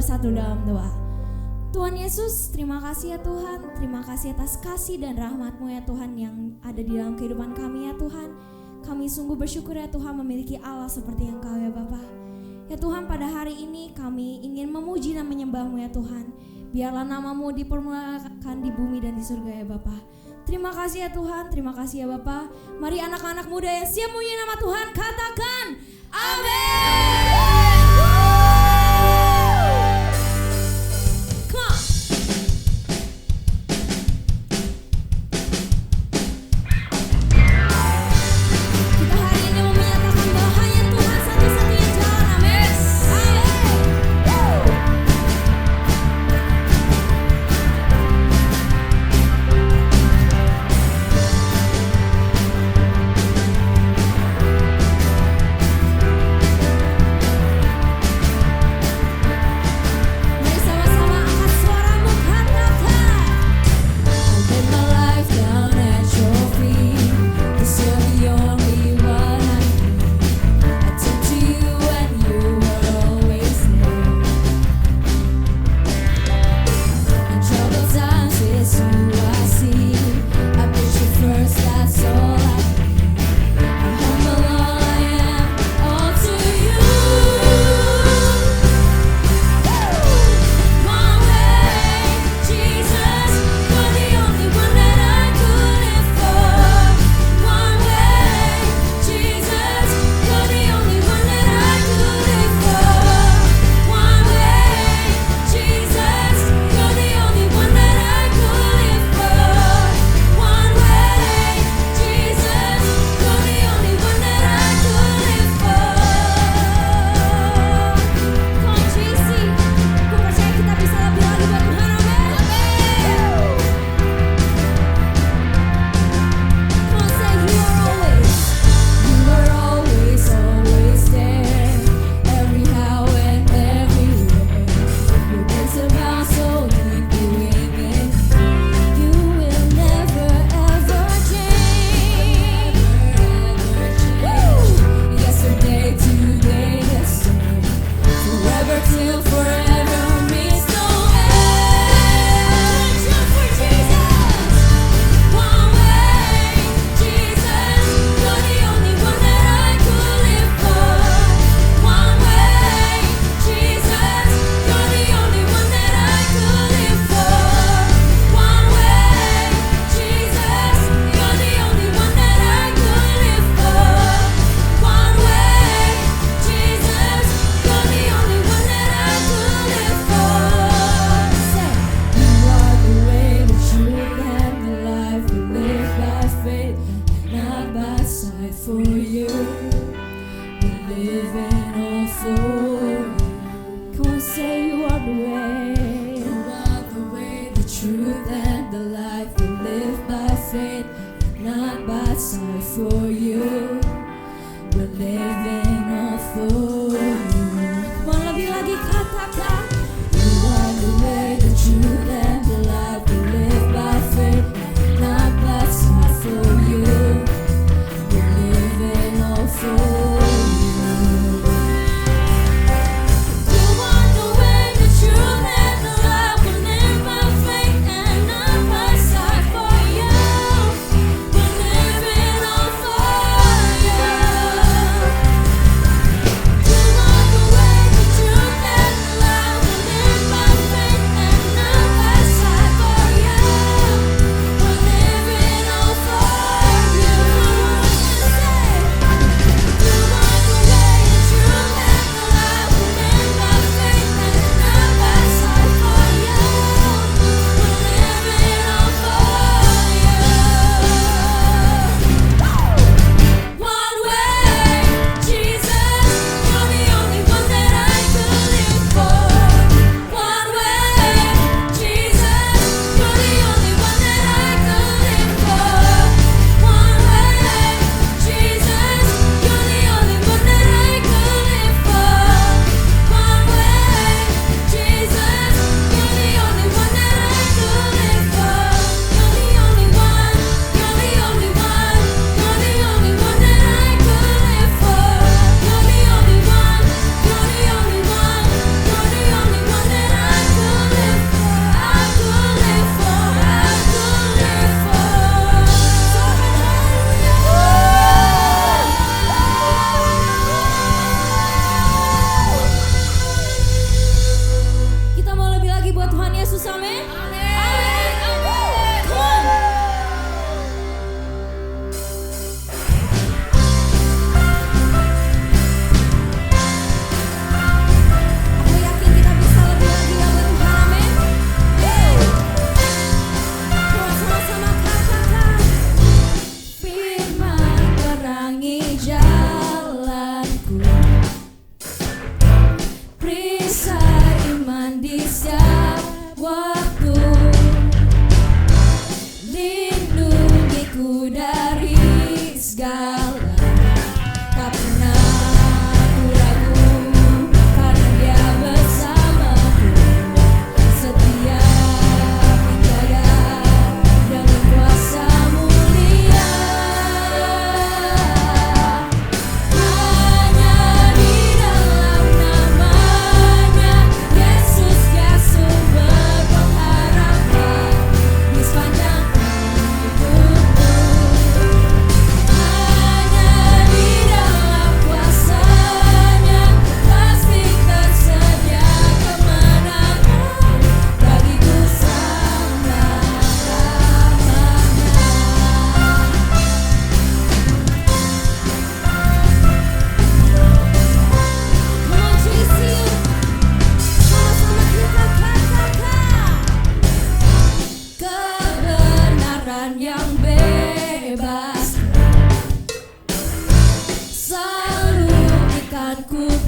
bersatu dalam doa. Tuhan Yesus, terima kasih ya Tuhan. Terima kasih atas kasih dan rahmat-Mu ya Tuhan yang ada di dalam kehidupan kami ya Tuhan. Kami sungguh bersyukur ya Tuhan memiliki Allah seperti Engkau ya Bapa. Ya Tuhan, pada hari ini kami ingin memuji dan menyembah-Mu ya Tuhan. Biarlah nama-Mu dipermuliakan di bumi dan di surga ya Bapa. Terima kasih ya Tuhan, terima kasih ya Bapa. Mari anak-anak muda yang siap memuji nama Tuhan katakan amin.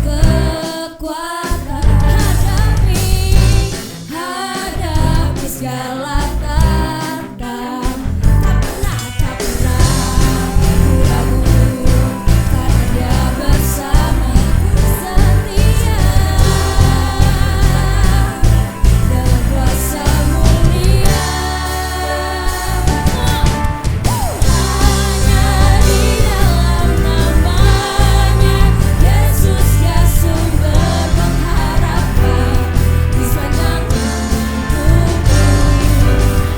kekuatan hadapi segala tantangan. Tak pernah ku ragu, karena Dia bersamaku setia dalam kuasa mulia. Hanya di dalam namanya Yesus ya sumber pengharapan di sepanjang hidupku.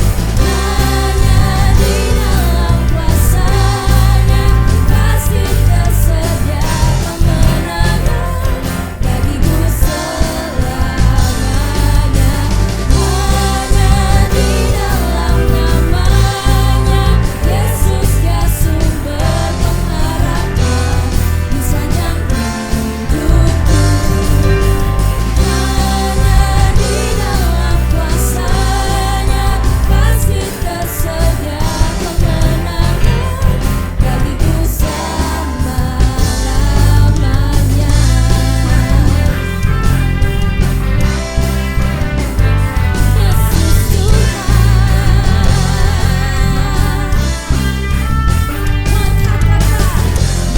Hanya di dalam kuasanya pasti tersedia kemenangan bagiku selamanya. Hanya di dalam namanya Yesus ya sumber pengharapan di sepanjang hidupku. Hanya di dalam kuasanya pasti tersedia kemenangan bagiku selama-lamanya. Yesus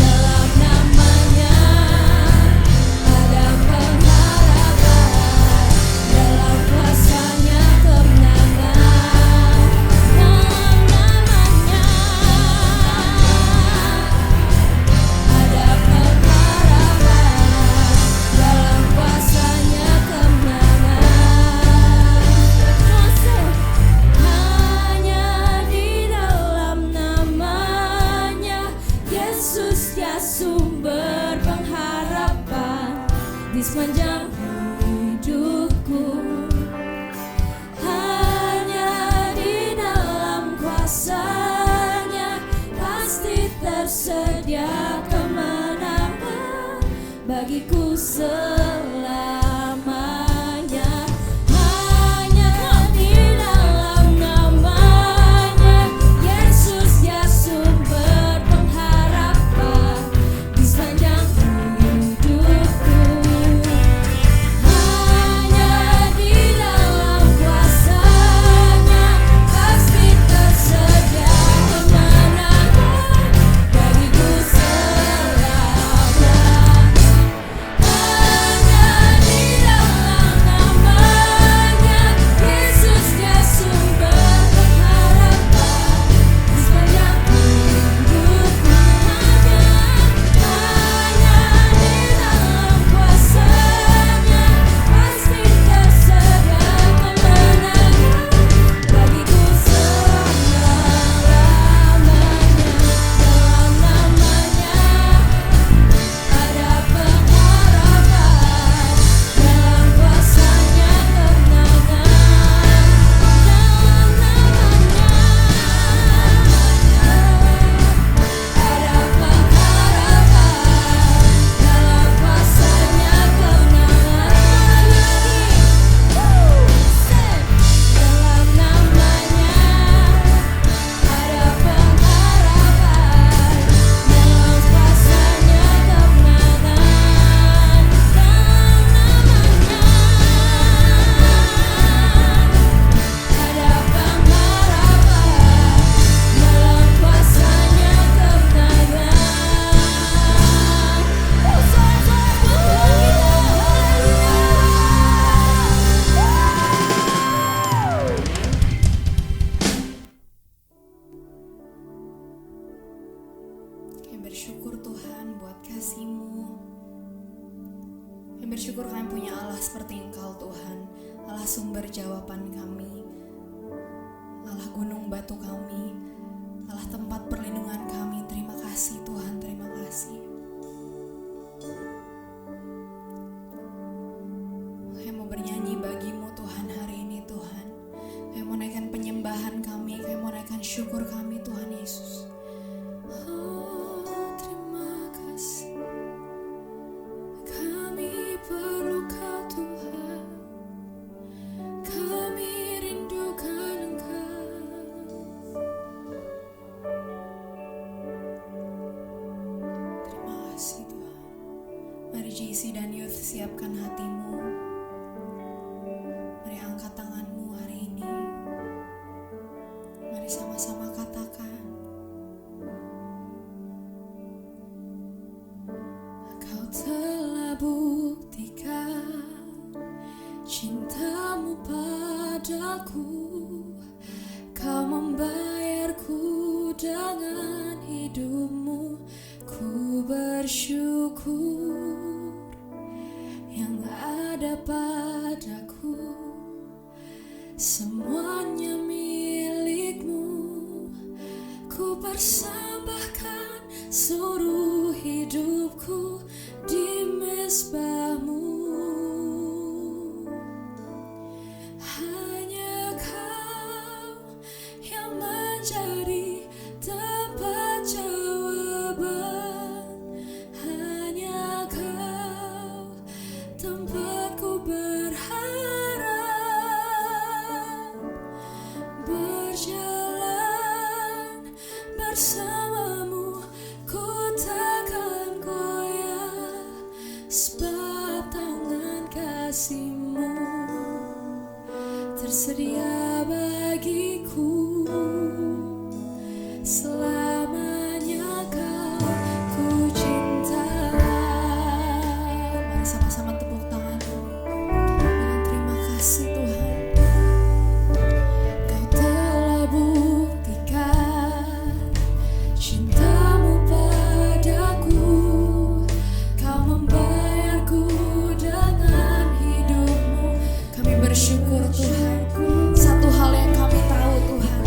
dalam namanya ada pengharapan, dalam kuasanya kemenangan. Dalam namanya ada pengharapan, dalam kuasanya kemenangan. Hanya di dalam namanya Yesus ya sumber pengharapan di sepanjang hidupku. Hanya di dalam kuasanya pasti tersedia kemenangan bagiku selamanya. Hanya di dalam namanya Yesus ya sumber pengharapan di sepanjang hidupku. Hanya di dalam kuasanya pasti tersedia kemenangan bagiku selamanya. Hanya di dalam namanya Yesus ya sumber pengharapan di sepanjang hidupku. Hanya di dalam kuasanya pasti tersedia kemenangan bagiku selama-lamanya. Dalam namanya ada pengharapan, dalam kuasanya kemenangan. Dalam namanya ada pengharapan, dalam kuasanya kemenangan. Dalam namanya ada pengharapan, dalam kuasanya kemenangan. Dalam namanya ada pengharapan, dalam kuasanya kemenangan. Kami bersyukur Tuhan buat kasih-Mu. Kami bersyukur kami punya Allah seperti Engkau Tuhan, Allah sumber jawaban kami, Allah gunung batu kami, Allah tempat perlindungan kami. Terima kasih Tuhan, terima kasih. Kami mau bernyanyi bagi-Mu Tuhan hari ini Tuhan. Kami mau naikkan penyembahan kami, kami mau naikkan syukur kami Tuhan Yesus. Oh, terima kasih. Kami perlu Kau Tuhan, kami rindukan Engkau. Terima kasih Tuhan. Mari Jisi Kasih dan Youth, siapkan hatimu. Mari angkat tanganmu hari ini. Mari sama-sama katakan, Kau telah buktikan cintamu padaku. Kau membayarku dengan hidupmu. Ku bersyukur yang ada padaku, semuanya milikmu. Ku persembahkan seluruh hidupku di mezbahmu. Hanya Kau yang menjadi tempat jawaban. Hanya Kau tempatku berharap. Berjalan bersamamu, ku takkan goyah, sebab tangan kasih-Mu tersedia bagiku. Selamanya Kau ku cinta. Mari sama-sama tepuk tangan dengan terima kasih Tuhan. Kau telah buktikan cintamu padaku. Kau membayarku dengan hidupmu. Kami bersyukur Tuhan. Satu hal yang kami tahu Tuhan,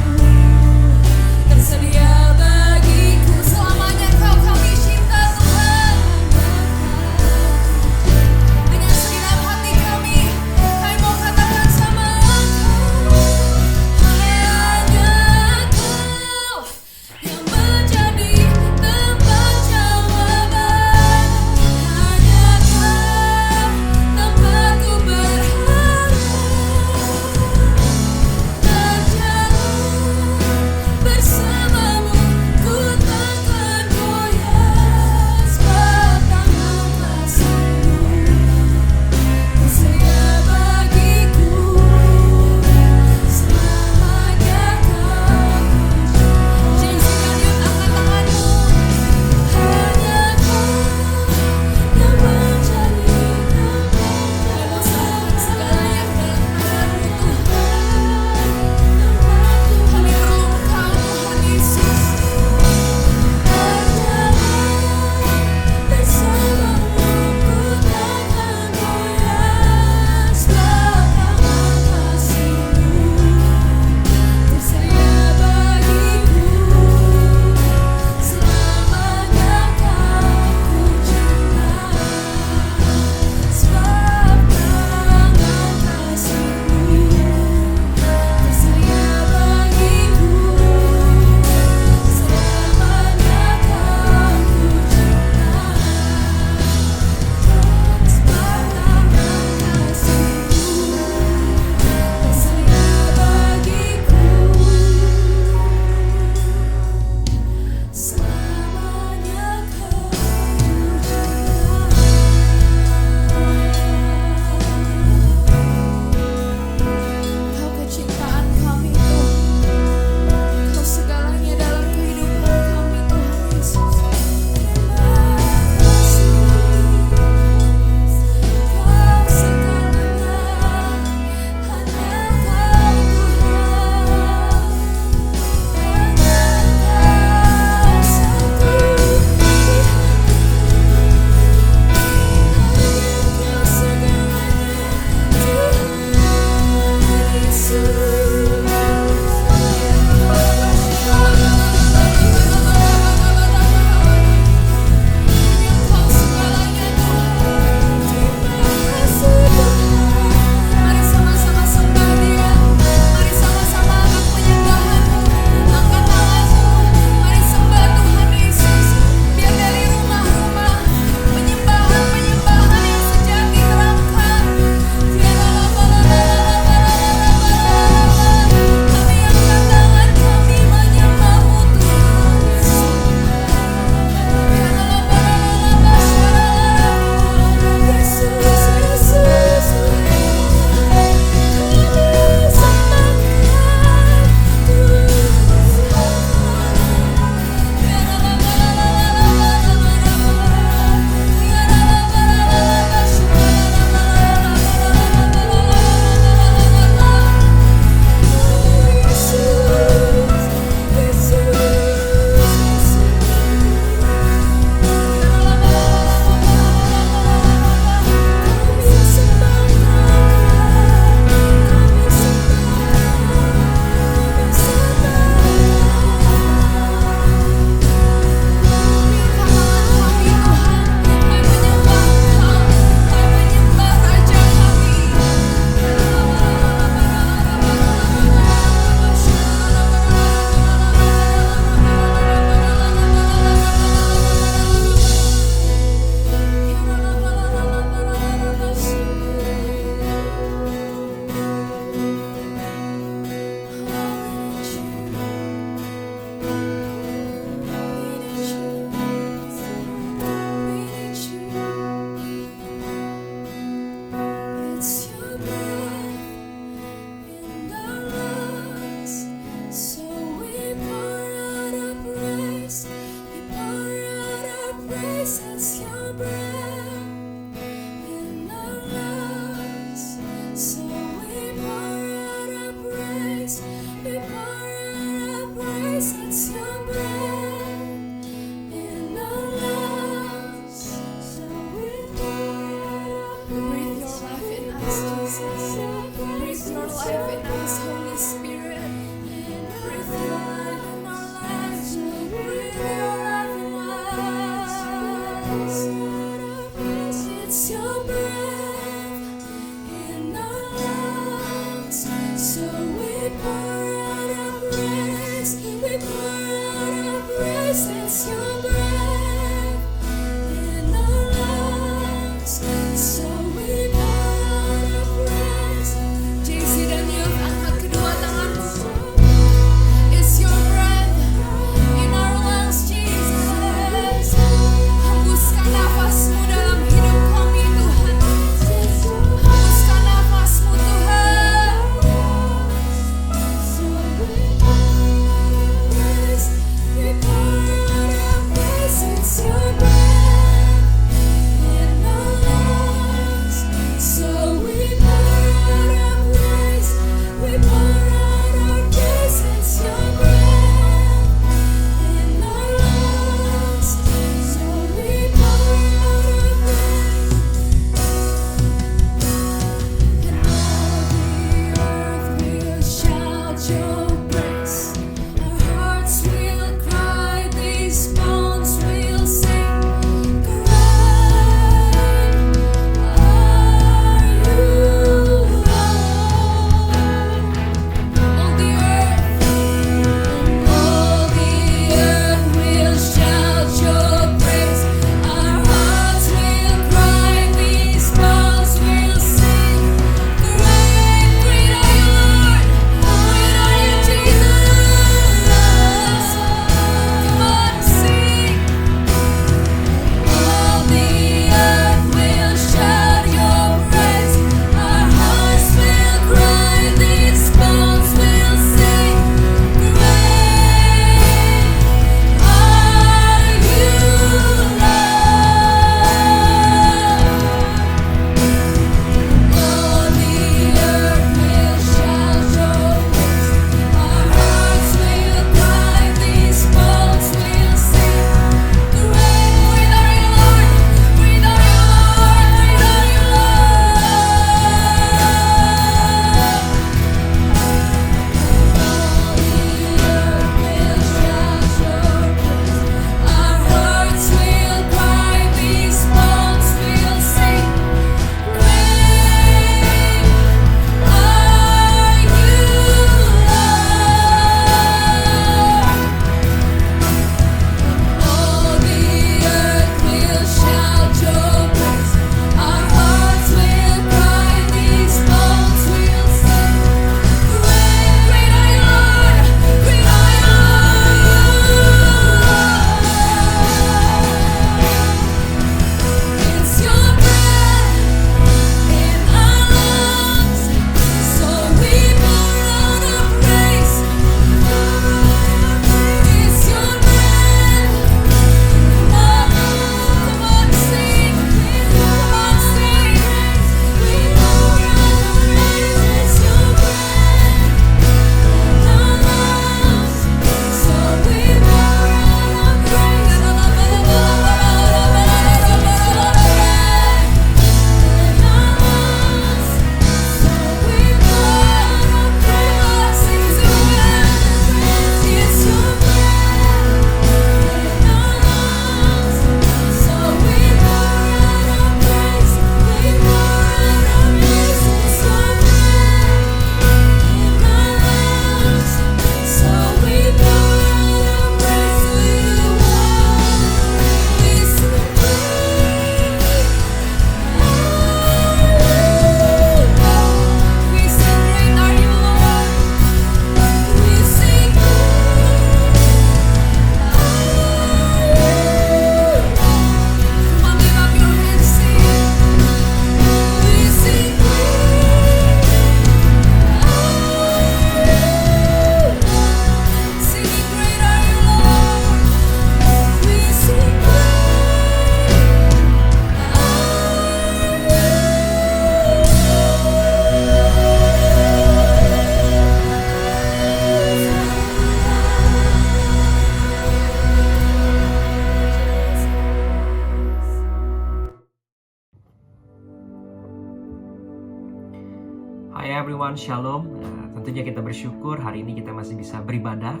Hai everyone, Shalom. Tentunya kita bersyukur hari ini kita masih bisa beribadah.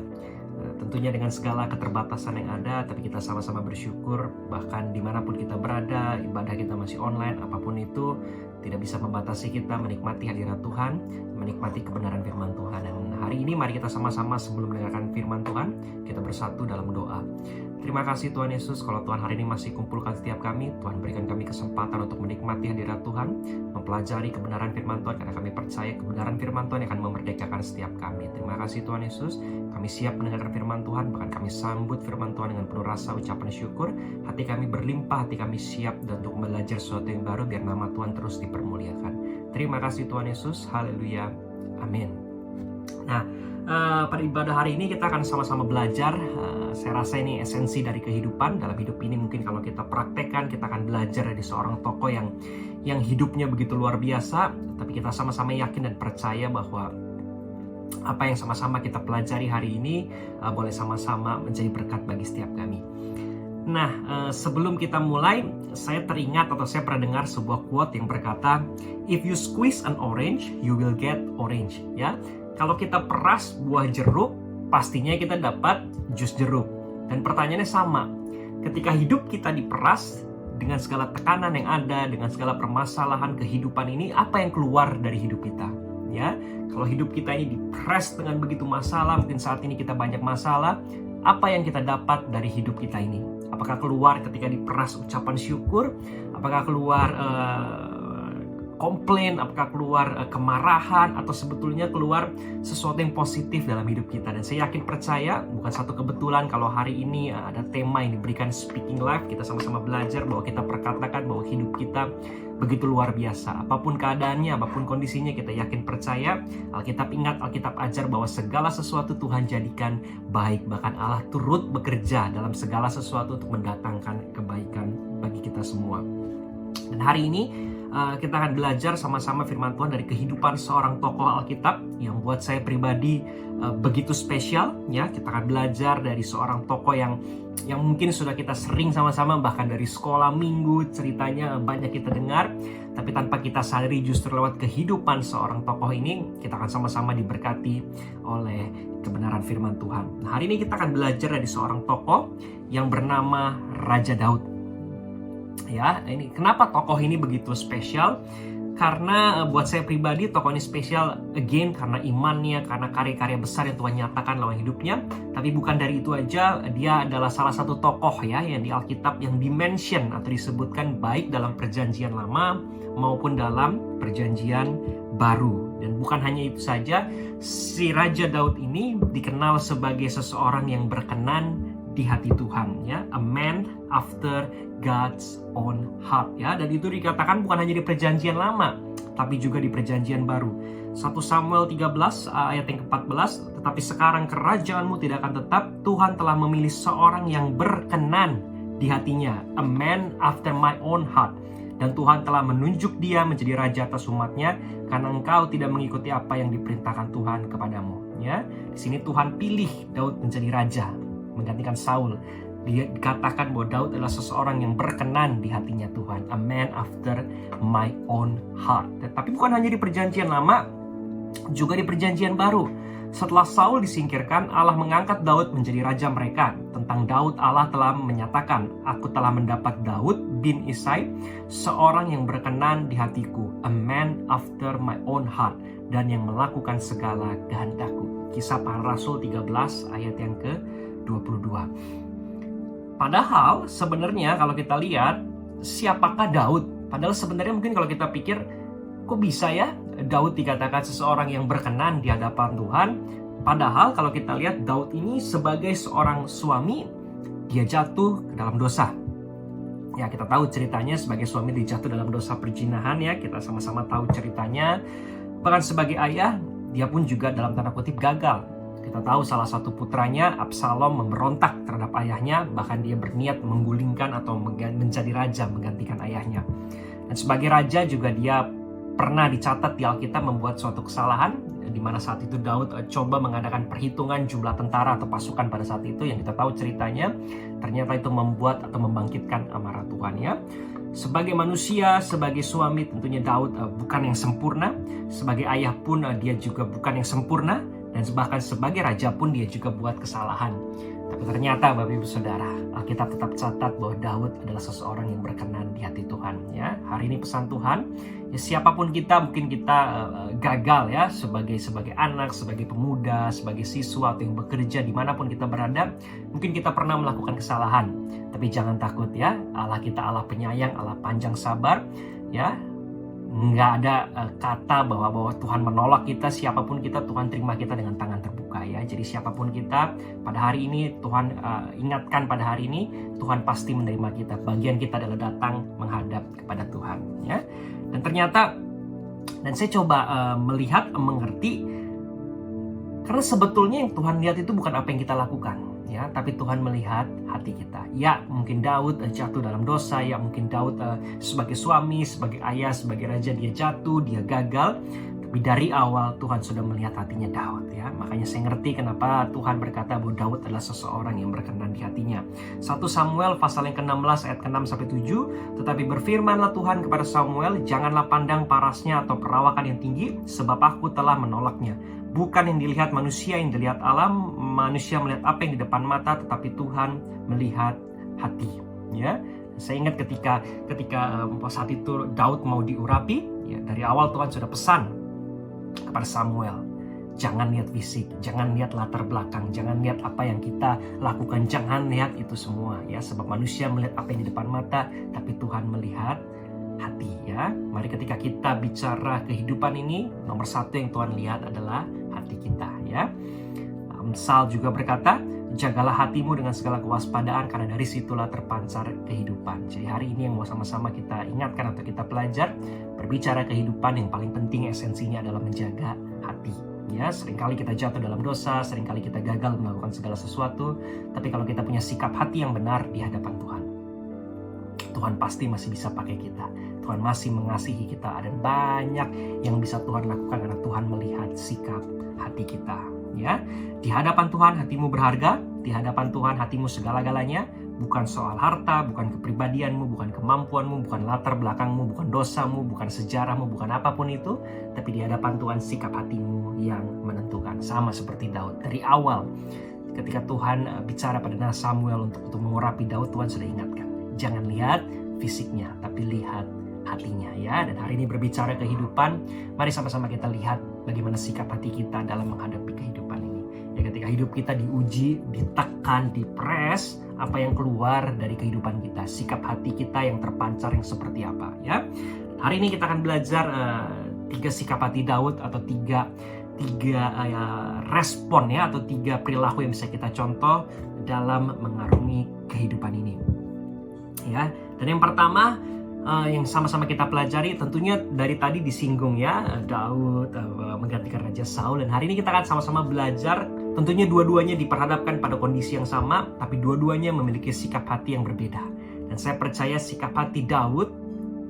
Tentunya dengan segala keterbatasan yang ada, tapi kita sama-sama bersyukur. Bahkan dimanapun kita berada, ibadah kita masih online, apapun itu tidak bisa membatasi kita menikmati hadirat Tuhan, menikmati kebenaran firman Tuhan. Dan hari hari ini mari kita sama-sama sebelum mendengarkan firman Tuhan, kita bersatu dalam doa. Terima kasih Tuhan Yesus, kalau Tuhan hari ini masih kumpulkan setiap kami, Tuhan berikan kami kesempatan untuk menikmati hadirat Tuhan, mempelajari kebenaran firman Tuhan, karena kami percaya kebenaran firman Tuhan yang akan memerdekakan setiap kami. Terima kasih Tuhan Yesus, kami siap mendengarkan firman Tuhan, bahkan kami sambut firman Tuhan dengan penuh rasa ucapan syukur, hati kami berlimpah, hati kami siap dan untuk belajar sesuatu yang baru, biar nama Tuhan terus dipermuliakan. Terima kasih Tuhan Yesus, haleluya, amin. Nah, pada ibadah hari ini kita akan sama-sama belajar. Saya rasa ini esensi dari kehidupan. Dalam hidup ini mungkin kalau kita praktekkan, kita akan belajar dari seorang tokoh yang hidupnya begitu luar biasa. Tapi kita sama-sama yakin dan percaya bahwa apa yang sama-sama kita pelajari hari ini boleh sama-sama menjadi berkat bagi setiap kami. Nah, sebelum kita mulai, saya teringat atau saya pernah dengar sebuah quote yang berkata, "If you squeeze an orange, you will get orange." Ya. Kalau kita peras buah jeruk, pastinya kita dapat jus jeruk. Dan pertanyaannya sama, ketika hidup kita diperas dengan segala tekanan yang ada, dengan segala permasalahan kehidupan ini, apa yang keluar dari hidup kita? Ya, kalau hidup kita ini diperas dengan begitu masalah, mungkin saat ini kita banyak masalah, apa yang kita dapat dari hidup kita ini? Apakah keluar ketika diperas ucapan syukur? Apakah keluar komplain, apakah keluar kemarahan, atau sebetulnya keluar sesuatu yang positif dalam hidup kita? Dan saya yakin percaya, bukan satu kebetulan kalau hari ini ada tema yang diberikan Speaking Life, kita sama-sama belajar bahwa kita perkatakan bahwa hidup kita begitu luar biasa. Apapun keadaannya, apapun kondisinya, kita yakin percaya. Alkitab ingat, Alkitab ajar bahwa segala sesuatu Tuhan jadikan baik. Bahkan Allah turut bekerja dalam segala sesuatu untuk mendatangkan kebaikan bagi kita semua. Dan hari ini kita akan belajar sama-sama firman Tuhan dari kehidupan seorang tokoh Alkitab yang buat saya pribadi begitu spesial. Ya, kita akan belajar dari seorang tokoh yang mungkin sudah kita sering sama-sama, bahkan dari sekolah minggu ceritanya banyak kita dengar, tapi tanpa kita sadari justru lewat kehidupan seorang tokoh ini kita akan sama-sama diberkati oleh kebenaran firman Tuhan. Nah, hari ini kita akan belajar dari seorang tokoh yang bernama Raja Daud. Ya, ini kenapa tokoh ini begitu spesial? Karena buat saya pribadi tokoh ini spesial again karena imannya, karena karya-karya besar yang Tuhan nyatakan dalam hidupnya. Tapi bukan dari itu aja, dia adalah salah satu tokoh ya yang di Alkitab yang dimention atau disebutkan baik dalam Perjanjian Lama maupun dalam Perjanjian Baru. Dan bukan hanya itu saja, si Raja Daud ini dikenal sebagai seseorang yang berkenan di hati Tuhan, ya, a man after God's own heart, ya. Dan itu dikatakan bukan hanya di Perjanjian Lama, tapi juga di Perjanjian Baru. 1 Samuel 13 ayat yang ke-14, tetapi sekarang kerajaanmu tidak akan tetap, Tuhan telah memilih seorang yang berkenan di hatinya, a man after my own heart. Dan Tuhan telah menunjuk dia menjadi raja atas umatnya, karena engkau tidak mengikuti apa yang diperintahkan Tuhan kepadamu. Ya, di sini Tuhan pilih Daud menjadi raja, menggantikan Saul. Dia dikatakan bahwa Daud adalah seseorang yang berkenan di hatinya Tuhan, a man after my own heart. Tapi bukan hanya di Perjanjian Lama, juga di Perjanjian Baru. Setelah Saul disingkirkan, Allah mengangkat Daud menjadi raja mereka. Tentang Daud, Allah telah menyatakan, aku telah mendapat Daud bin Isai, seorang yang berkenan di hatiku, a man after my own heart, dan yang melakukan segala kehendakku. Kisah Para Rasul 13 ayat yang ke-22. Padahal sebenarnya kalau kita lihat siapakah Daud? Padahal sebenarnya mungkin kalau kita pikir, kok bisa ya Daud dikatakan seseorang yang berkenan di hadapan Tuhan? Padahal kalau kita lihat Daud ini sebagai seorang suami, dia jatuh ke dalam dosa. Ya, kita tahu ceritanya sebagai suami dia jatuh dalam dosa perzinahan, ya. Kita sama-sama tahu ceritanya. Bahkan sebagai ayah, dia pun juga dalam tanda kutip gagal. Kita tahu salah satu putranya, Absalom, memberontak terhadap ayahnya. Bahkan dia berniat menggulingkan atau menjadi raja menggantikan ayahnya. Dan sebagai raja juga dia pernah dicatat di Alkitab membuat suatu kesalahan, di mana saat itu Daud coba mengadakan perhitungan jumlah tentara atau pasukan pada saat itu, yang kita tahu ceritanya ternyata itu membuat atau membangkitkan amarah Tuhan, ya. Sebagai manusia, sebagai suami tentunya Daud bukan yang sempurna. Sebagai ayah pun dia juga bukan yang sempurna. Dan bahkan sebagai raja pun dia juga buat kesalahan. Tapi ternyata Bapak Ibu Saudara, Alkitab tetap catat bahwa Daud adalah seseorang yang berkenan di hati Tuhan. Ya, hari ini pesan Tuhan, ya siapapun kita, mungkin kita gagal ya sebagai anak, sebagai pemuda, sebagai siswa atau yang bekerja dimanapun kita berada, mungkin kita pernah melakukan kesalahan. Tapi jangan takut ya, Allah kita Allah penyayang, Allah panjang sabar. Ya, nggak ada kata bahwa Tuhan menolak kita. Siapapun kita, Tuhan terima kita dengan tangan terbuka ya. Jadi siapapun kita pada hari ini, Tuhan ingatkan pada hari ini, Tuhan pasti menerima kita. Bagian kita adalah datang menghadap kepada Tuhan ya. Dan ternyata, dan saya coba melihat, mengerti, karena sebetulnya yang Tuhan lihat itu bukan apa yang kita lakukan ya, tapi Tuhan melihat hati kita. Ya, mungkin Daud jatuh dalam dosa, ya mungkin Daud sebagai suami, sebagai ayah, sebagai raja dia jatuh, dia gagal. Tapi dari awal Tuhan sudah melihat hatinya Daud ya. Makanya saya ngerti kenapa Tuhan berkata bahwa Daud adalah seseorang yang berkenan di hatinya. 1 Samuel pasal yang ke-16 ayat ke-6 sampai 7, tetapi berfirmanlah Tuhan kepada Samuel, janganlah pandang parasnya atau perawakan yang tinggi, sebab aku telah menolaknya. Bukan yang dilihat manusia, yang dilihat alam, manusia melihat apa yang di depan mata, tetapi Tuhan melihat hati. Ya, saya ingat ketika saat itu Daud mau diurapi, ya dari awal Tuhan sudah pesan kepada Samuel, jangan lihat fisik, jangan lihat latar belakang, jangan lihat apa yang kita lakukan, jangan lihat itu semua. Ya, sebab manusia melihat apa yang di depan mata, tapi Tuhan melihat hati ya. Mari ketika kita bicara kehidupan ini, nomor satu yang Tuhan lihat adalah hati kita ya. Amsal juga berkata, jagalah hatimu dengan segala kewaspadaan, karena dari situlah terpancar kehidupan. Jadi hari ini yang mau sama-sama kita ingatkan atau kita pelajar, berbicara kehidupan yang paling penting esensinya adalah menjaga hati. Ya, seringkali kita jatuh dalam dosa, seringkali kita gagal melakukan segala sesuatu, tapi kalau kita punya sikap hati yang benar di hadapan Tuhan, Tuhan pasti masih bisa pakai kita. Tuhan masih mengasihi kita, dan banyak yang bisa Tuhan lakukan karena Tuhan melihat sikap hati kita. Ya, di hadapan Tuhan hatimu berharga, di hadapan Tuhan hatimu segala-galanya, bukan soal harta, bukan kepribadianmu, bukan kemampuanmu, bukan latar belakangmu, bukan dosamu, bukan sejarahmu, bukan apapun itu, tapi di hadapan Tuhan sikap hatimu yang menentukan. Sama seperti Daud dari awal, ketika Tuhan bicara pada Samuel untuk mengurapi Daud, Tuhan sudah ingatkan, jangan lihat fisiknya, tapi lihat hatinya ya. Dan hari ini berbicara kehidupan, mari sama-sama kita lihat bagaimana sikap hati kita dalam menghadapi kehidupan ini. Ya, ketika hidup kita diuji, ditekan, dipres, apa yang keluar dari kehidupan kita, sikap hati kita yang terpancar yang seperti apa ya. Hari ini kita akan belajar 3 sikap hati Daud, atau tiga respon ya, atau 3 perilaku yang bisa kita contoh dalam mengarungi kehidupan ini. Ya, dan yang pertama yang sama-sama kita pelajari, tentunya dari tadi disinggung ya, Daud menggantikan Raja Saul, dan hari ini kita akan sama-sama belajar. Tentunya dua-duanya diperhadapkan pada kondisi yang sama, tapi dua-duanya memiliki sikap hati yang berbeda. Dan saya percaya sikap hati Daud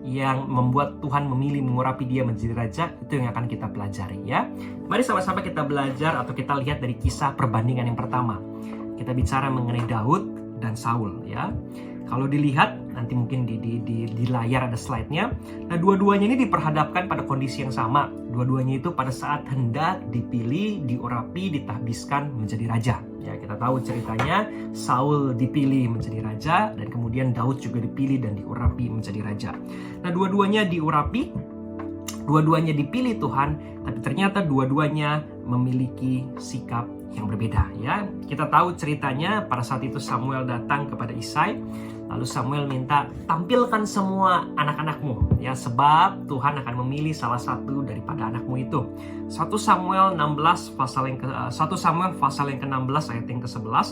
yang membuat Tuhan memilih mengurapi dia menjadi raja, itu yang akan kita pelajari ya. Mari sama-sama kita belajar atau kita lihat dari kisah perbandingan yang pertama. Kita bicara mengenai Daud dan Saul ya. Kalau dilihat nanti mungkin di layar ada slide-nya. Nah, dua-duanya ini diperhadapkan pada kondisi yang sama. Dua-duanya itu pada saat hendak dipilih, diurapi, ditahbiskan menjadi raja. Ya, kita tahu ceritanya, Saul dipilih menjadi raja, dan kemudian Daud juga dipilih dan diurapi menjadi raja. Nah, dua-duanya diurapi, dua-duanya dipilih Tuhan, tapi ternyata dua-duanya memiliki sikap yang berbeda ya. Kita tahu ceritanya, pada saat itu Samuel datang kepada Isai, lalu Samuel minta, tampilkan semua anak-anakmu ya, sebab Tuhan akan memilih salah satu daripada anakmu itu. 1 Samuel pasal yang ke-16 ayat yang ke-11.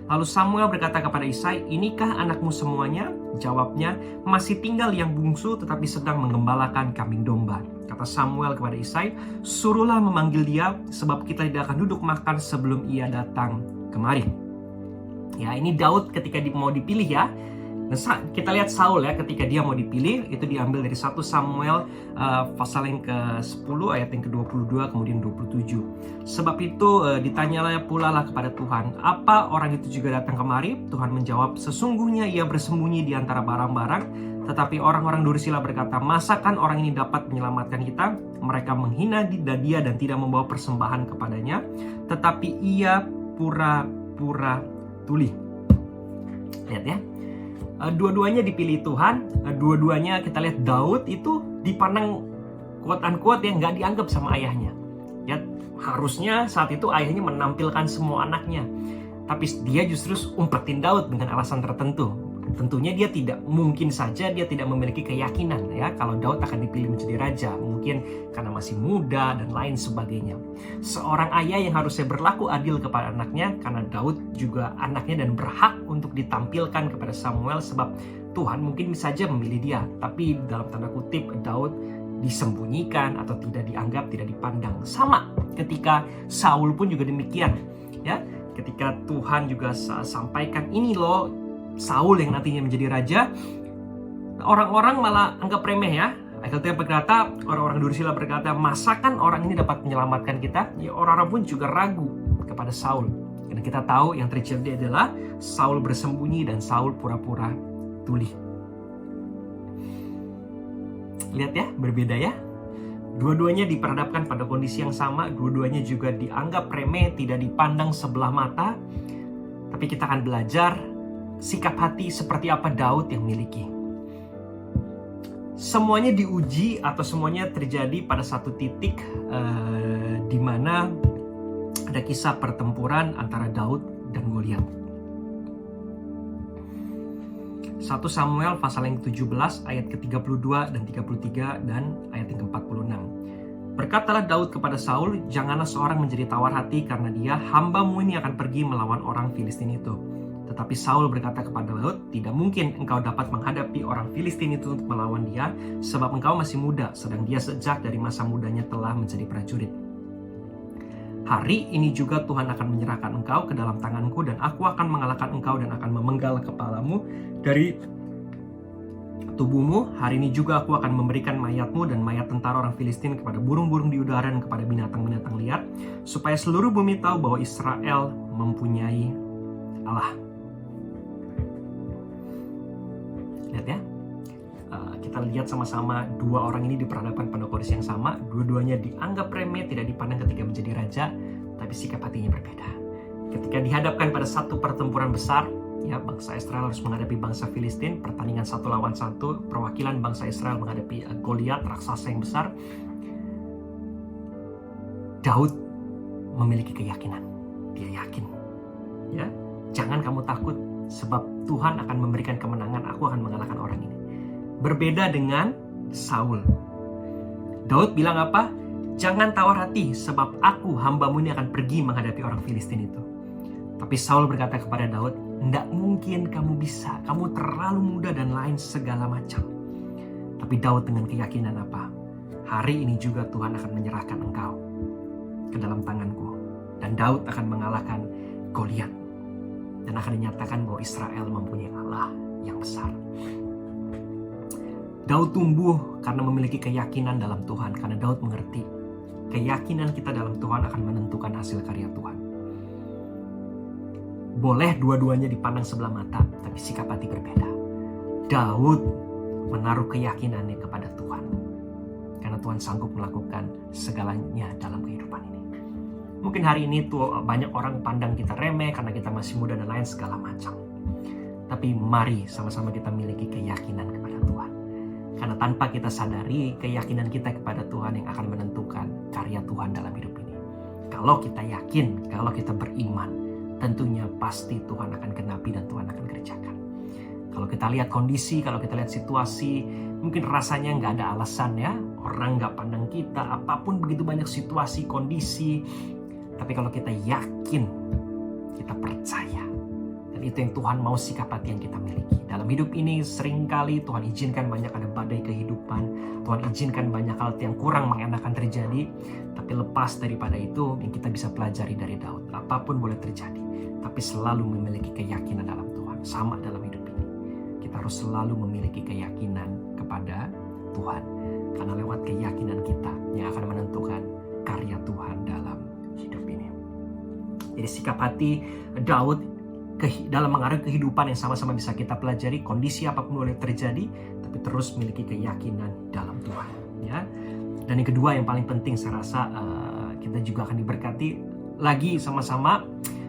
Lalu Samuel berkata kepada Isai, inikah anakmu semuanya? Jawabnya, masih tinggal yang bungsu tetapi sedang menggembalakan kambing domba. Kata Samuel kepada Isai, suruhlah memanggil dia, sebab kita tidak akan duduk makan sebelum ia datang kemari. Ya, ini Daud ketika mau dipilih ya. Nah, kita lihat Saul ya, ketika dia mau dipilih, itu diambil dari 1 Samuel pasal yang ke-10 ayat yang ke-22 kemudian 27. Sebab itu ditanyalah pula lah kepada Tuhan, apa orang itu juga datang kemari? Tuhan menjawab, sesungguhnya ia bersembunyi di antara barang-barang. Tetapi orang-orang Dursila berkata, masakan orang ini dapat menyelamatkan kita? Mereka menghina dia dan tidak membawa persembahan kepadanya, tetapi ia pura-pura tuli. Lihat ya, dua-duanya dipilih Tuhan. Dua-duanya kita lihat Daud itu dipandang quote unquote ya nggak dianggap sama ayahnya. Ya harusnya saat itu ayahnya menampilkan semua anaknya, tapi dia justru umpetin Daud dengan alasan tertentu. Tentunya dia tidak mungkin saja dia tidak memiliki keyakinan ya kalau Daud akan dipilih menjadi raja, mungkin karena masih muda dan lain sebagainya. Seorang ayah yang harusnya berlaku adil kepada anaknya, karena Daud juga anaknya dan berhak untuk ditampilkan kepada Samuel sebab Tuhan mungkin saja memilih dia, tapi dalam tanda kutip Daud disembunyikan atau tidak dianggap, tidak dipandang. Sama ketika Saul pun juga demikian ya, ketika Tuhan juga sampaikan ini loh Saul yang nantinya menjadi raja, orang-orang malah anggap remeh ya. Alkitab berkata, orang-orang Dursila berkata, masakan orang ini dapat menyelamatkan kita? Ya, orang-orang pun juga ragu kepada Saul. Dan kita tahu yang terjadi adalah Saul bersembunyi dan Saul pura-pura tuli. Lihat ya, berbeda ya. Dua-duanya diperhadapkan pada kondisi yang sama, dua-duanya juga dianggap remeh, tidak dipandang sebelah mata. Tapi kita akan belajar sikap hati seperti apa Daud yang miliki. Semuanya diuji atau semuanya terjadi pada satu titik di mana ada kisah pertempuran antara Daud dan Goliat. 1 Samuel pasal yang ke-17 ayat ke-32 dan 33 dan ayat yang ke-46. Berkatalah Daud kepada Saul, janganlah seorang menjadi tawar hati karena dia, hambamu ini akan pergi melawan orang Filistin itu. Tetapi Saul berkata kepada Daud, tidak mungkin engkau dapat menghadapi orang Filistin itu untuk melawan dia, sebab engkau masih muda, sedang dia sejak dari masa mudanya telah menjadi prajurit. Hari ini juga Tuhan akan menyerahkan engkau ke dalam tanganku, dan aku akan mengalahkan engkau dan akan memenggal kepalamu dari tubuhmu. Hari ini juga aku akan memberikan mayatmu dan mayat tentara orang Filistin kepada burung-burung di udara dan kepada binatang-binatang liar, supaya seluruh bumi tahu bahwa Israel mempunyai Allah. Lihat ya, kita lihat sama-sama dua orang ini diperhadapkan pada kondisi yang sama. Dua-duanya dianggap remeh, tidak dipandang ketika menjadi raja, tapi sikap hatinya berbeda. Ketika dihadapkan pada satu pertempuran besar, ya, bangsa Israel harus menghadapi bangsa Filistin, pertandingan 1 lawan 1, perwakilan bangsa Israel menghadapi Goliat, raksasa yang besar. Daud memiliki keyakinan, dia yakin, ya, jangan kamu takut, sebab Tuhan akan memberikan kemenangan, aku akan mengalahkan orang ini. Berbeda dengan Saul. Daud bilang apa? Jangan tawar hati, sebab aku, hambamu ini akan pergi menghadapi orang Filistin itu. Tapi Saul berkata kepada Daud, tidak mungkin kamu bisa, kamu terlalu muda dan lain segala macam. Tapi Daud dengan keyakinan apa? Hari ini juga Tuhan akan menyerahkan engkau ke dalam tanganku. Dan Daud akan mengalahkan Goliat. Dan akan dinyatakan bahwa Israel mempunyai Allah yang besar. Daud tumbuh karena memiliki keyakinan dalam Tuhan. Karena Daud mengerti keyakinan kita dalam Tuhan akan menentukan hasil karya Tuhan. Boleh dua-duanya dipandang sebelah mata, tapi sikap hati berbeda. Daud menaruh keyakinannya kepada Tuhan. Karena Tuhan sanggup melakukan segalanya dalam kehidupan ini. Mungkin hari ini tuh banyak orang pandang kita remeh karena kita masih muda dan lain segala macam. Tapi mari sama-sama kita miliki keyakinan kepada Tuhan. Karena tanpa kita sadari, keyakinan kita kepada Tuhan yang akan menentukan karya Tuhan dalam hidup ini. Kalau kita yakin, kalau kita beriman, tentunya pasti Tuhan akan genapi dan Tuhan akan kerjakan. Kalau kita lihat kondisi, kalau kita lihat situasi, mungkin rasanya nggak ada alasan ya. Orang nggak pandang kita, apapun begitu banyak situasi, kondisi. Tapi kalau kita yakin, kita percaya. Dan itu yang Tuhan mau, sikap hati yang kita miliki. Dalam hidup ini seringkali Tuhan izinkan banyak ada badai kehidupan. Tuhan izinkan banyak hal yang kurang mengenakan terjadi. Tapi lepas daripada itu, yang kita bisa pelajari dari Daud. Apapun boleh terjadi. Tapi selalu memiliki keyakinan dalam Tuhan. Sama dalam hidup ini. Kita harus selalu memiliki keyakinan kepada Tuhan. Karena lewat keyakinan kita yang akan menentukan karya Tuhan dalam hidup ini. Jadi sikap hati Daud dalam mengarungi kehidupan yang sama-sama bisa kita pelajari, kondisi apapun boleh terjadi, tapi terus memiliki keyakinan dalam Tuhan. Ya. Dan yang kedua yang paling penting saya rasa kita juga akan diberkati lagi sama-sama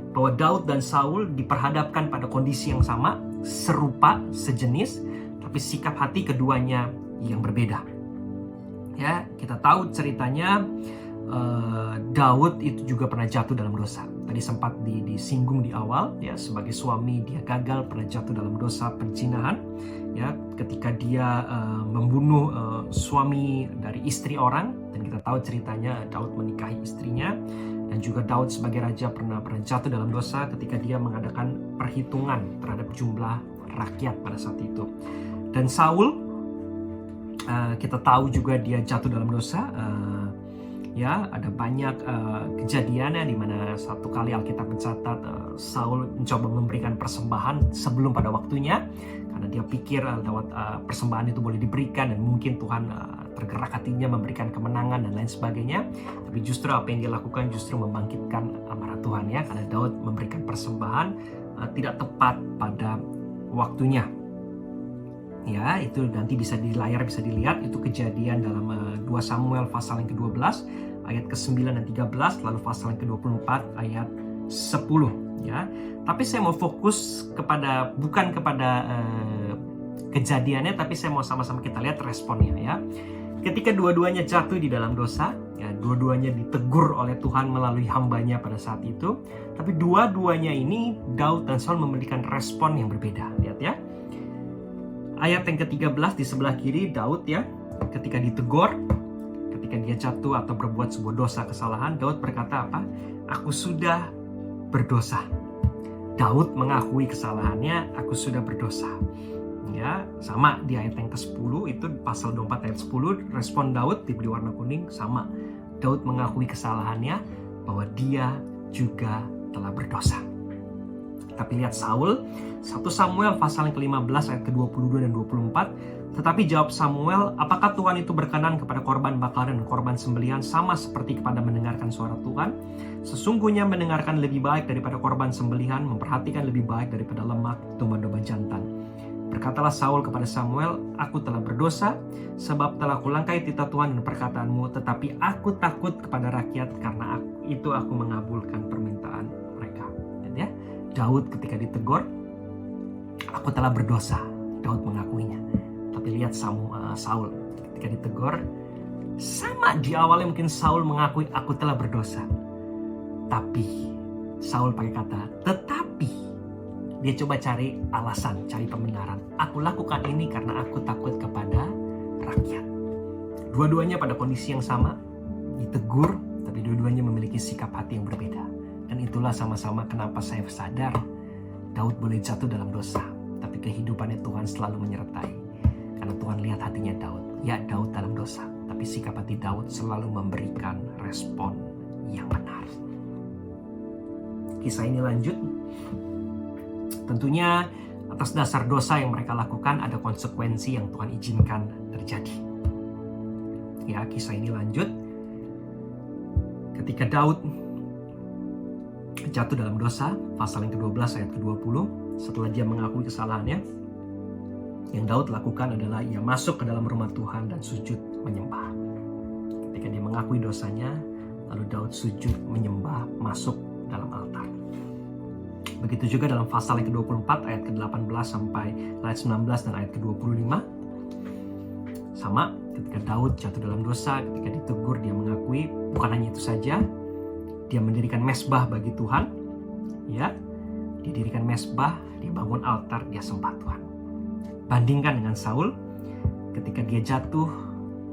bahwa Daud dan Saul diperhadapkan pada kondisi yang sama, serupa, sejenis, tapi sikap hati keduanya yang berbeda. Ya, kita tahu ceritanya Daud itu juga pernah jatuh dalam dosa. Tadi sempat disinggung di awal, ya, sebagai suami dia gagal, pernah jatuh dalam dosa perzinahan, ya, ketika dia membunuh suami dari istri orang. Dan kita tahu ceritanya Daud menikahi istrinya. Dan juga Daud sebagai raja pernah jatuh dalam dosa ketika dia mengadakan perhitungan terhadap jumlah rakyat pada saat itu. Dan Saul, kita tahu juga dia jatuh dalam dosa. Ya, ada banyak kejadiannya di mana satu kali Alkitab mencatat Saul mencoba memberikan persembahan sebelum pada waktunya karena dia pikir lewat persembahan itu boleh diberikan dan mungkin Tuhan tergerak hatinya memberikan kemenangan dan lain sebagainya. Tapi justru apa yang dia lakukan justru membangkitkan amarah Tuhan, ya, karena Daud memberikan persembahan tidak tepat pada waktunya. Ya, itu nanti bisa di layar bisa dilihat, itu kejadian dalam 2 Samuel pasal yang ke-12 ayat ke-9 dan 13, lalu pasal yang ke-24 ayat 10, ya. Tapi saya mau fokus bukan kepada kejadiannya, tapi saya mau sama-sama kita lihat responnya, ya. Ketika dua-duanya jatuh di dalam dosa, ya, dua-duanya ditegur oleh Tuhan melalui hambanya pada saat itu, tapi dua-duanya ini Daud dan Saul memberikan respon yang berbeda. Lihat, ya. Ayat yang ke-13 di sebelah kiri Daud, ya, ketika ditegur, ketika dia jatuh atau berbuat sebuah dosa kesalahan, Daud berkata apa? Aku sudah berdosa. Daud mengakui kesalahannya, aku sudah berdosa. Ya, sama di ayat yang ke-10 itu pasal 24 ayat 10, respon Daud diberi warna kuning sama. Daud mengakui kesalahannya bahwa dia juga telah berdosa. Tapi lihat Saul, 1 Samuel pasal yang ke-15 ayat ke-22 dan 24. Tetapi jawab Samuel, apakah Tuhan itu berkenan kepada korban bakaran dan korban sembelihan sama seperti kepada mendengarkan suara Tuhan? Sesungguhnya mendengarkan lebih baik daripada korban sembelihan, memperhatikan lebih baik daripada lemak domba-domba jantan. Berkatalah Saul kepada Samuel, aku telah berdosa, sebab telah kulangkai titah Tuhan dan perkataanmu, tetapi aku takut kepada rakyat, karena itu aku mengabulkan permintaan mereka. Dan ya, Daud ketika ditegur, aku telah berdosa, Daud mengakuinya. Tapi lihat Saul ketika ditegur, sama di awalnya mungkin Saul mengakui aku telah berdosa. Tapi Saul pakai kata tetapi. Dia coba cari alasan, cari pembenaran. Aku lakukan ini karena aku takut kepada rakyat. Dua-duanya pada kondisi yang sama, ditegur, tapi dua-duanya memiliki sikap hati yang berbeda. Dan itulah sama-sama kenapa saya sadar Daud boleh jatuh dalam dosa, tapi kehidupannya Tuhan selalu menyertai. Karena Tuhan lihat hatinya Daud. Ya, Daud dalam dosa, tapi sikap hati Daud selalu memberikan respon yang benar. Kisah ini lanjut. Tentunya atas dasar dosa yang mereka lakukan ada konsekuensi yang Tuhan izinkan terjadi. Ya, kisah ini lanjut. Ketika Daud jatuh dalam dosa, pasal yang ke-12 ayat ke-20, setelah dia mengakui kesalahannya, yang Daud lakukan adalah ia masuk ke dalam rumah Tuhan dan sujud menyembah. Ketika dia mengakui dosanya, lalu Daud sujud menyembah, masuk dalam altar. Begitu juga dalam pasal yang ke-24 ayat ke-18 sampai ayat 19 dan ayat ke-25. Sama, ketika Daud jatuh dalam dosa, ketika ditegur dia mengakui. Bukan hanya itu saja, dia mendirikan mesbah bagi Tuhan. Ya, dia dirikan mesbah, dia bangun altar, dia sembah Tuhan. Bandingkan dengan Saul, ketika dia jatuh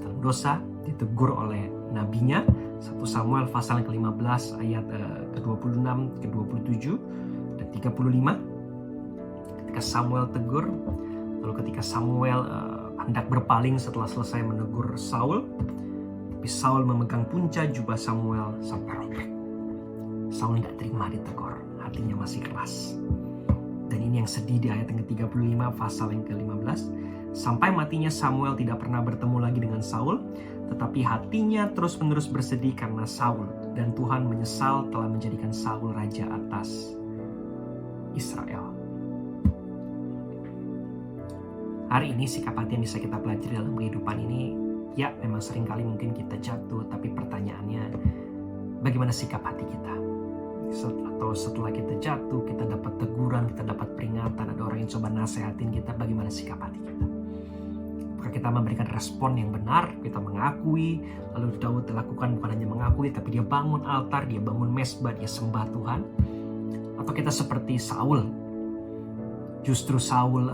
dalam dosa, ditegur oleh nabinya. 1 Samuel pasal yang ke-15 ayat ke-26, ke-27 dan 35. Ketika Samuel tegur, lalu ketika Samuel hendak berpaling setelah selesai menegur Saul, tapi Saul memegang punca jubah Samuel sampai robek. Saul tidak terima ditegur, hatinya masih keras. Dan ini ini yang sedih di ayat yang ke-35 pasal yang ke-15. Sampai matinya Samuel tidak pernah bertemu lagi dengan Saul, tetapi hatinya terus-menerus bersedih karena Saul, dan Tuhan menyesal telah menjadikan Saul raja atas Israel. Hari ini sikap hati yang bisa kita pelajari dalam kehidupan ini, ya memang seringkali mungkin kita jatuh, tapi pertanyaannya bagaimana sikap hati kita? Atau setelah kita jatuh, kita dapat teguran, kita dapat peringatan, ada orang yang coba nasehatin kita, bagaimana sikap hati kita? Apakah kita memberikan respon yang benar, kita mengakui, lalu Daud lakukan bukan hanya mengakui, tapi dia bangun altar, dia bangun mesbah, dia sembah Tuhan? Atau kita seperti Saul, justru Saul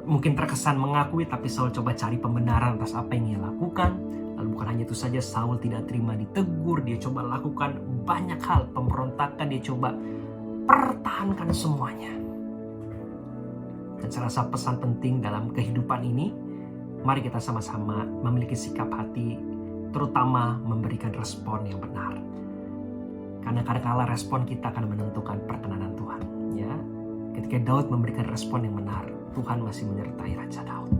mungkin terkesan mengakui, tapi Saul coba cari pembenaran atas apa yang ia lakukan. Lalu bukan hanya itu saja, Saul tidak terima ditegur, dia coba lakukan banyak hal, pemberontakan, dia coba pertahankan semuanya. Dan saya rasa pesan penting dalam kehidupan ini, mari kita sama-sama memiliki sikap hati, terutama memberikan respon yang benar. Karena kadang-kala respon kita akan menentukan perkenanan Tuhan. Ya, ketika Daud memberikan respon yang benar, Tuhan masih menyertai Raja Daud.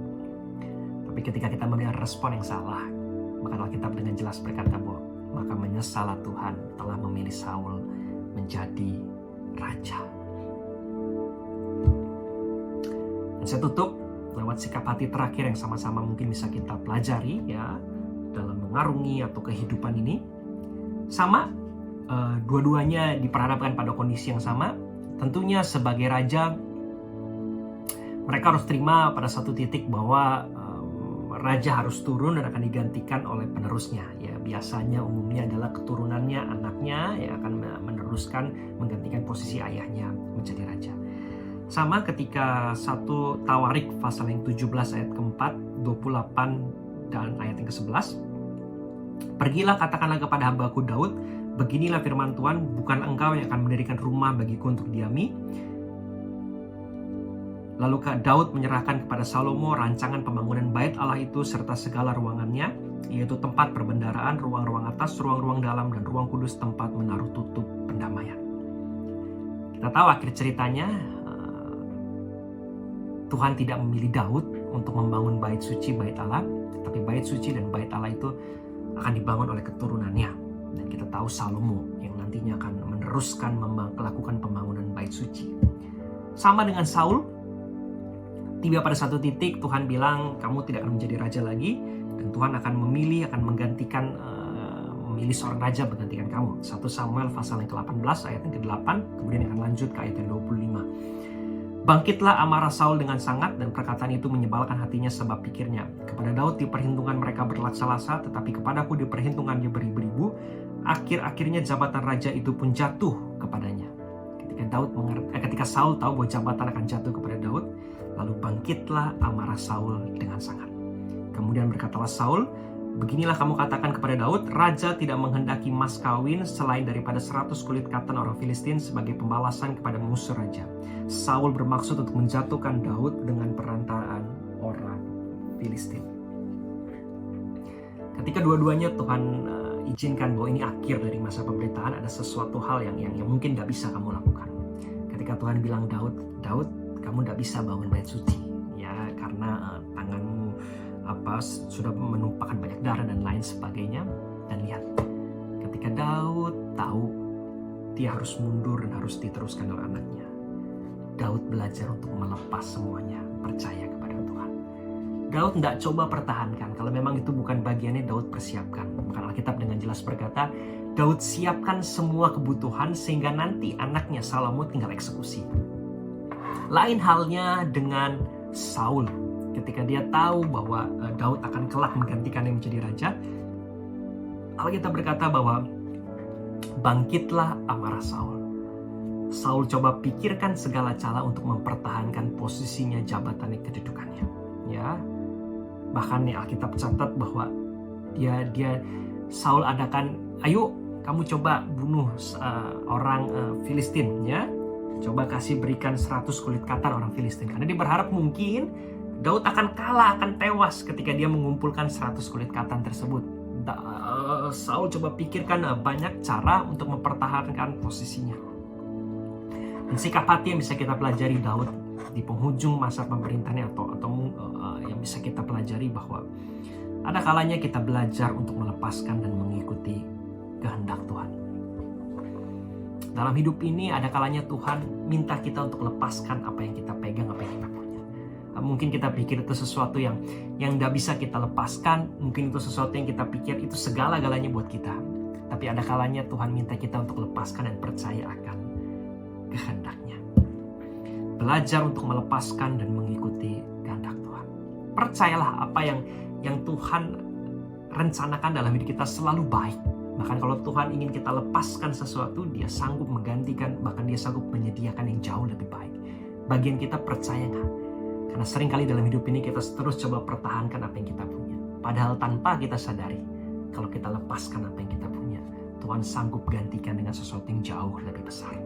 Tapi ketika kita memberikan respon yang salah, maka Alkitab dengan jelas berkata bahwa maka menyesallah Tuhan telah memilih Saul menjadi raja. Dan saya tutup lewat sikap hati terakhir yang sama-sama mungkin bisa kita pelajari ya dalam mengarungi atau kehidupan ini. Sama, dua-duanya diperhadapkan pada kondisi yang sama. Tentunya sebagai raja, mereka harus terima pada satu titik bahwa raja harus turun dan akan digantikan oleh penerusnya. Ya, biasanya umumnya adalah keturunannya, anaknya yang akan meneruskan, menggantikan posisi ayahnya menjadi raja. Sama ketika 1 Tawarik pasal yang 17 ayat keempat, 28 dan ayat yang ke-11. Pergilah katakanlah kepada hambaku Daud, beginilah firman Tuhan, bukan engkau yang akan mendirikan rumah bagiku untuk diami. Lalu Daud menyerahkan kepada Salomo rancangan pembangunan bait Allah itu serta segala ruangannya, yaitu tempat perbendaharaan, ruang-ruang atas, ruang-ruang dalam, dan ruang kudus tempat menaruh tutup pendamaian. Kita tahu akhir ceritanya, Tuhan tidak memilih Daud untuk membangun bait suci, bait Allah, tapi bait suci dan bait Allah itu akan dibangun oleh keturunannya. Dan kita tahu Salomo yang nantinya akan meneruskan melakukan pembangunan bait suci. Sama dengan Saul, tiba pada satu titik Tuhan bilang kamu tidak akan menjadi raja lagi, dan Tuhan akan memilih, akan menggantikan, memilih seorang raja menggantikan kamu. 1 Samuel pasal yang ke-18 ayat yang ke-8, kemudian akan lanjut ke ayat yang 25. Bangkitlah amarah Saul dengan sangat, dan perkataan itu menyebalkan hatinya sebab pikirnya, kepada Daud diperhitungkan mereka berlaksa-lasa, tetapi kepadaku diperhitungkan dia beribu-ribu. Akhir-akhirnya jabatan raja itu pun jatuh kepadanya. Ketika Saul tahu bahwa jabatan akan jatuh kepada Daud, lalu bangkitlah amarah Saul dengan sangat. Kemudian berkatalah Saul, beginilah kamu katakan kepada Daud, raja tidak menghendaki mas kawin selain daripada 100 kulit katan orang Filistin sebagai pembalasan kepada musuh raja. Saul bermaksud untuk menjatuhkan Daud dengan perantaraan orang Filistin. Ketika dua-duanya Tuhan izinkan bahwa ini akhir dari masa pemerintahan, ada sesuatu hal yang mungkin tidak bisa kamu lakukan. Ketika Tuhan bilang Daud, kamu tidak bisa bangun bait suci, ya karena tanganmu sudah menumpahkan banyak darah dan lain sebagainya. Dan lihat, ketika Daud tahu dia harus mundur dan harus diteruskan oleh anaknya, Daud belajar untuk melepas semuanya, percaya kepada Tuhan. Daud tidak coba pertahankan, kalau memang itu bukan bagiannya Daud persiapkan. Maka Alkitab dengan jelas berkata, Daud siapkan semua kebutuhan sehingga nanti anaknya Salomo tinggal eksekusi. Lain halnya dengan Saul. Ketika dia tahu bahwa Daud akan kelak menggantikannya menjadi raja, Alkitab berkata bahwa bangkitlah amarah Saul. Saul coba pikirkan segala cara untuk mempertahankan posisinya, jabatannya, kedudukannya. Ya, bahkan Alkitab catat bahwa Saul adakan, ayo kamu coba bunuh orang Filistin, ya. Coba berikan 100 kulit katan orang Filistin. Karena dia berharap mungkin Daud akan kalah, akan tewas ketika dia mengumpulkan 100 kulit katan tersebut. Saul coba pikirkan banyak cara untuk mempertahankan posisinya. Dan sikap hati yang bisa kita pelajari Daud di penghujung masa pemerintahannya atau yang bisa kita pelajari bahwa ada kalanya kita belajar untuk melepaskan dan mengikuti kehendak Tuhan. Dalam hidup ini ada kalanya Tuhan minta kita untuk lepaskan apa yang kita pegang, apa yang kita punya. Mungkin kita pikir itu sesuatu yang tidak bisa kita lepaskan, mungkin itu sesuatu yang kita pikir itu segala-galanya buat kita. Tapi ada kalanya Tuhan minta kita untuk lepaskan dan percaya akan kehendaknya. Belajar untuk melepaskan dan mengikuti kehendak Tuhan. Percayalah apa yang Tuhan rencanakan dalam hidup kita selalu baik. Bahkan kalau Tuhan ingin kita lepaskan sesuatu, Dia sanggup menggantikan, bahkan Dia sanggup menyediakan yang jauh lebih baik. Bagian kita percaya nggak? Karena seringkali dalam hidup ini kita terus coba pertahankan apa yang kita punya. Padahal tanpa kita sadari, kalau kita lepaskan apa yang kita punya, Tuhan sanggup gantikan dengan sesuatu yang jauh lebih besar.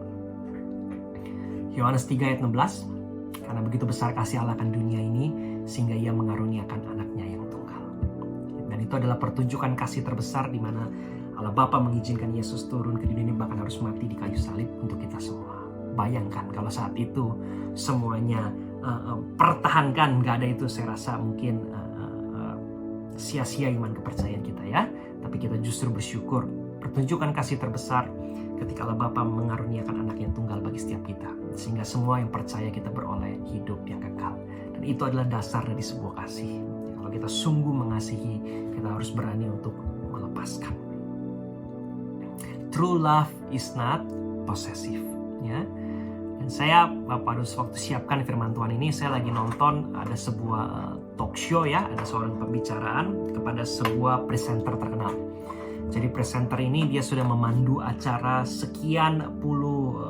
Yohanes 3 ayat 16, karena begitu besar kasih Allah akan dunia ini, sehingga Ia mengaruniakan anaknya yang tunggal. Dan itu adalah pertunjukan kasih terbesar di mana Allah Bapa mengizinkan Yesus turun ke dunia ini, bahkan harus mati di kayu salib untuk kita semua. Bayangkan kalau saat itu semuanya pertahankan, gak ada itu, saya rasa mungkin sia-sia iman kepercayaan kita ya. Tapi kita justru bersyukur, pertunjukan kasih terbesar ketika Allah Bapa mengaruniakan anak yang tunggal bagi setiap kita, sehingga semua yang percaya kita beroleh hidup yang kekal. Dan itu adalah dasar dari sebuah kasih. Kalau kita sungguh mengasihi, kita harus berani untuk melepaskan. True love is not possessive, ya. Dan saya pada waktu siapkan firman Tuhan ini, saya lagi nonton ada sebuah talk show ya, ada seorang pembicaraan kepada sebuah presenter terkenal. Jadi presenter ini dia sudah memandu acara sekian puluh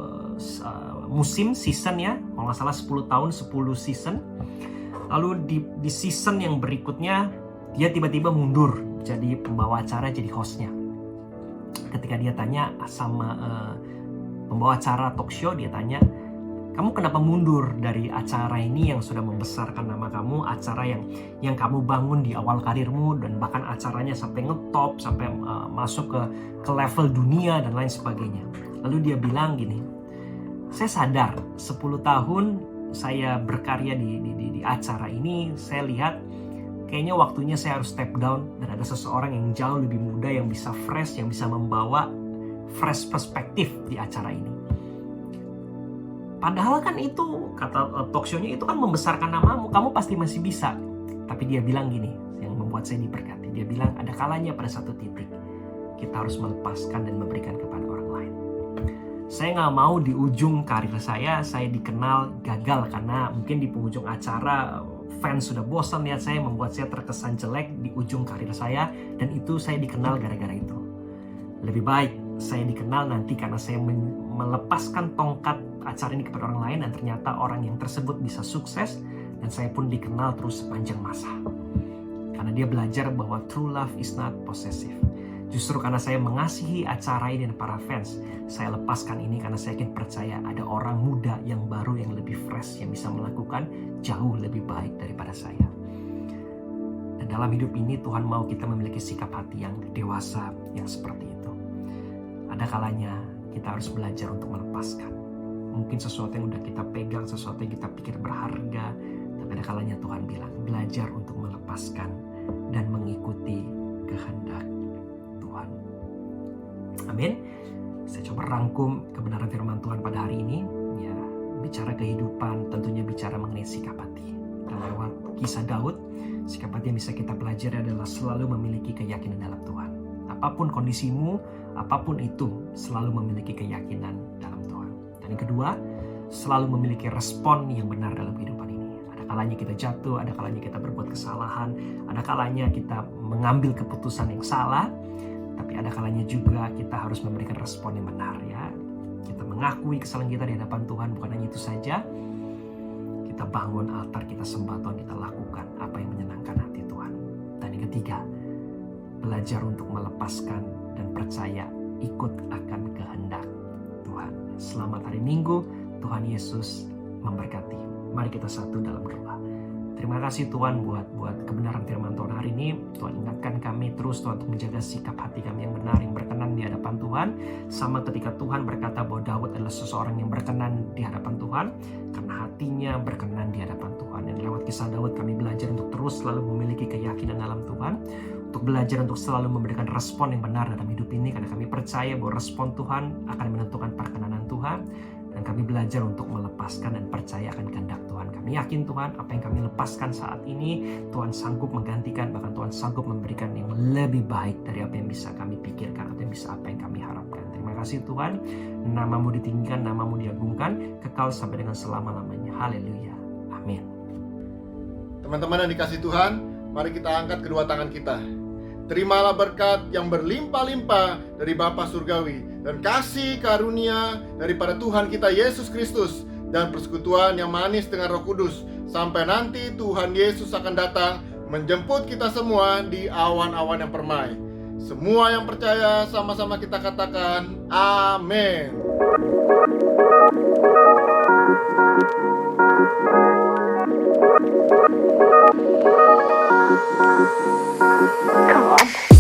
musim, season ya, kalau nggak salah 10 tahun 10 season. Lalu di season yang berikutnya dia tiba-tiba mundur jadi pembawa acara, jadi hostnya. Ketika dia tanya sama pembawa acara talk show, dia tanya, kamu kenapa mundur dari acara ini yang sudah membesarkan nama kamu, acara yang kamu bangun di awal karirmu, dan bahkan acaranya sampai ngetop, sampai masuk ke level dunia dan lain sebagainya. Lalu dia bilang gini, saya sadar 10 tahun saya berkarya di acara ini, saya lihat kayaknya waktunya saya harus step down, dan ada seseorang yang jauh lebih muda yang bisa fresh, yang bisa membawa fresh perspektif di acara ini. Padahal kan itu, kata talk show-nya itu kan membesarkan namamu, kamu pasti masih bisa. Tapi dia bilang gini, yang membuat saya diberkati. Dia bilang ada kalanya pada satu titik kita harus melepaskan dan memberikan kepada orang lain. Saya nggak mau di ujung karir saya dikenal gagal karena mungkin di penghujung acara fans sudah bosan lihat saya, membuat saya terkesan jelek di ujung karir saya, dan itu saya dikenal gara-gara itu. Lebih baik saya dikenal nanti karena saya melepaskan tongkat acara ini kepada orang lain, dan ternyata orang yang tersebut bisa sukses, dan saya pun dikenal terus sepanjang masa. Karena dia belajar bahwa true love is not possessive. Justru karena saya mengasihi acara ini dan para fans, saya lepaskan ini karena saya yakin percaya ada orang muda yang baru, yang lebih fresh, yang bisa melakukan jauh lebih baik daripada saya. Dan dalam hidup ini Tuhan mau kita memiliki sikap hati yang dewasa, yang seperti itu. Ada kalanya kita harus belajar untuk melepaskan. Mungkin sesuatu yang udah kita pegang, sesuatu yang kita pikir berharga, tapi ada kalanya Tuhan bilang, belajar untuk melepaskan dan mengikuti kehendak Tuhan. Amin. Saya coba rangkum kebenaran firman Tuhan pada hari ini. Ya, bicara kehidupan, tentunya bicara mengenai sikap hati. Dan lewat kisah Daud, sikap hati yang bisa kita pelajari adalah selalu memiliki keyakinan dalam Tuhan. Apapun kondisimu, apapun itu, selalu memiliki keyakinan dalam Tuhan. Dan yang kedua, selalu memiliki respon yang benar dalam kehidupan ini. Ada kalanya kita jatuh, ada kalanya kita berbuat kesalahan, ada kalanya kita mengambil keputusan yang salah, tapi ada kalanya juga kita harus memberikan respon yang benar ya. Kita mengakui kesalahan kita di hadapan Tuhan, bukan hanya itu saja. Kita bangun altar, kita sembah Tuhan, kita lakukan apa yang menyenangkan hati Tuhan. Dan yang ketiga, belajar untuk melepaskan dan percaya ikut akan kehendak Tuhan. Selamat hari Minggu, Tuhan Yesus memberkati. Mari kita satu dalam doa. Terima kasih Tuhan buat kebenaran firman Tuhan hari ini. Tuhan ingatkan kami terus Tuhan untuk menjaga sikap hati kami yang benar, yang berkenan di hadapan Tuhan. Sama ketika Tuhan berkata bahwa Daud adalah seseorang yang berkenan di hadapan Tuhan, karena hatinya berkenan di hadapan Tuhan. Dan lewat kisah Daud kami belajar untuk terus selalu memiliki keyakinan dalam Tuhan, untuk belajar untuk selalu memberikan respon yang benar dalam hidup ini, karena kami percaya bahwa respon Tuhan akan menentukan perkenanan Tuhan. Dan kami belajar untuk melepaskan dan percaya akan kehendak Tuhan. Kami yakin Tuhan, apa yang kami lepaskan saat ini, Tuhan sanggup menggantikan, bahkan Tuhan sanggup memberikan yang lebih baik dari apa yang bisa kami pikirkan, atau apa yang kami harapkan. Terima kasih Tuhan, nama-Mu ditinggikan, nama-Mu diagungkan, kekal sampai dengan selama-lamanya. Haleluya. Amin. Teman-teman yang dikasih Tuhan, mari kita angkat kedua tangan kita. Terimalah berkat yang berlimpah-limpah dari Bapa Surgawi, dan kasih karunia daripada Tuhan kita Yesus Kristus, dan persekutuan yang manis dengan Roh Kudus, sampai nanti Tuhan Yesus akan datang menjemput kita semua di awan-awan yang permai. Semua yang percaya sama-sama kita katakan amin. Come on.